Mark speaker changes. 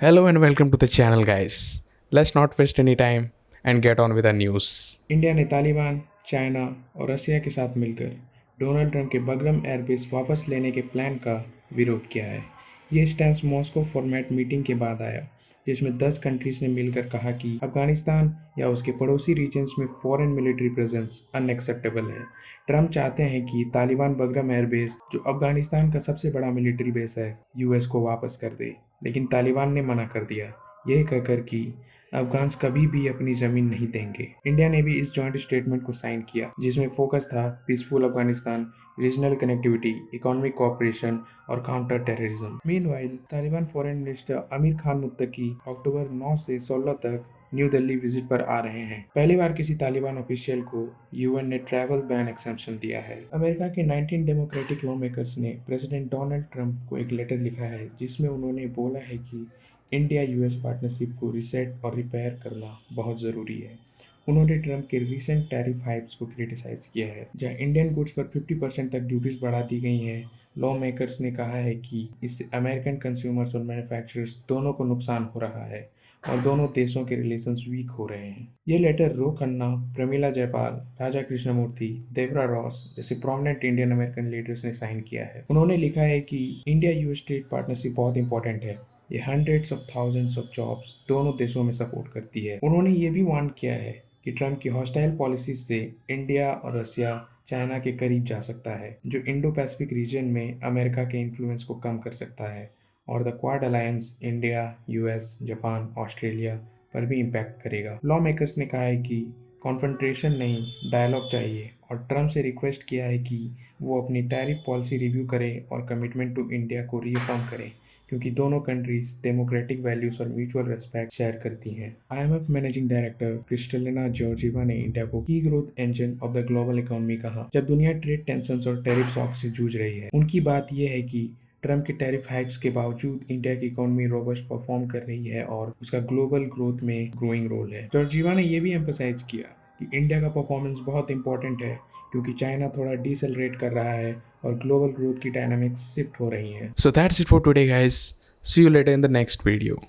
Speaker 1: Hello and welcome to the channel, guys. Let's not waste any time and get on with the news.
Speaker 2: India ने Taliban, China और रसिया के साथ मिलकर Donald Trump के बगरम airbase वापस लेने के प्लान का विरोध किया है। ये स्टैंस मॉस्को फॉर्मेट मीटिंग के बाद आया, जिसमें 10 कंट्रीज ने मिलकर कहा कि अफगानिस्तान या उसके पड़ोसी रीजन्स में फॉरेन मिलिट्री प्रेजेंस अनएक्सेप्टेबल है। ट्रंप चाहते हैं कि तालिबान बगरम एयरबेस, जो अफगानिस्तान का सबसे बड़ा मिलिट्री बेस है, यूएस को वापस कर दे, लेकिन तालिबान ने मना कर दिया, यह कहकर कि अफगान्स कभी भी अपनी जमीन नहीं देंगे। इंडिया ने भी इस जॉइंट स्टेटमेंट को साइन किया, जिसमें फोकस था peaceful Afghanistan, regional connectivity, economic cooperation और counter terrorism. Meanwhile Taliban foreign minister Amir Khan Muttaqi अक्टूबर 9 से 16 तक न्यू दिल्ली विजिट पर आ रहे हैं। पहली बार किसी तालिबान ऑफिशियल को यूएन ने ट्रैवल बैन एक्सेम्पशन दिया है। अमेरिका के 19 डेमोक्रेटिक लॉ मेकर्स ने प्रेसिडेंट डोनाल्ड ट्रंप को एक लेटर लिखा है, जिसमें उन्होंने बोला है कि इंडिया यूएस पार्टनरशिप को रीसेट और रिपेयर करना बहुत ज़रूरी है। उन्होंने ट्रंप के रिसेंट टैरिफ हाइक्स को क्रिटिसाइज किया है, जहां इंडियन गुड्स पर 50% तक ड्यूटीज बढ़ा दी गई हैं। लॉ मेकर्स ने कहा है कि इससे अमेरिकन कंज्यूमर्स और मैन्युफैक्चरर्स दोनों को नुकसान हो रहा है और दोनों देशों के रिलेशंस वीक हो रहे हैं। ये लेटर रो खन्ना, प्रमिला जयपाल, राजा कृष्णमूर्ति, देवरा रॉस जैसे प्रोमिनेंट इंडियन अमेरिकन लीडर्स ने साइन किया है। उन्होंने लिखा है कि इंडिया यूएस ट्रेड पार्टनरशिप बहुत इंपॉर्टेंट है। ये hundreds of thousands of jobs दोनों देशों में सपोर्ट करती है। उन्होंने ये भी वार्न किया है कि ट्रंप की हॉस्टाइल पॉलिसीज से इंडिया और रसिया चाइना के करीब जा सकता है, जो इंडो पैसिफिक रीजन में अमेरिका के इन्फ्लुएंस को कम कर सकता है, और the quad alliance India, US, Japan, Australia पर भी इम्पैक्ट करेगा। लॉ मेकर्स ने कहा है कि कॉन्फ्रंटेशन नहीं, डायलॉग चाहिए, और ट्रंप से रिक्वेस्ट किया है कि वो अपनी टैरिफ पॉलिसी रिव्यू करें और कमिटमेंट टू इंडिया को रीअफर्म करें, क्योंकि दोनों कंट्रीज डेमोक्रेटिक वैल्यूज और म्यूचुअल रिस्पेक्ट शेयर करती हैं। IMF managing director Kristalina Georgieva ने इंडिया को की growth engine of the global economy कहा, जब दुनिया ट्रेड टेंशन और टैरिफ शॉक से जूझ रही है। उनकी बात यह है कि ट्रंप के टैरिफ हाइक्स के बावजूद इंडिया की इकोनॉमी रोबस्ट परफॉर्म कर रही है और उसका ग्लोबल ग्रोथ में ग्रोइंग रोल है। जॉर्जिवा ने यह भी एम्फसाइज किया कि इंडिया का परफॉर्मेंस बहुत इंपॉर्टेंट है, क्योंकि चाइना थोड़ा डिसेलरेट कर रहा है और ग्लोबल ग्रोथ की डायनामिक्स शिफ्ट हो रही हैं।
Speaker 1: So that's it for today, guys. See you later in the next video.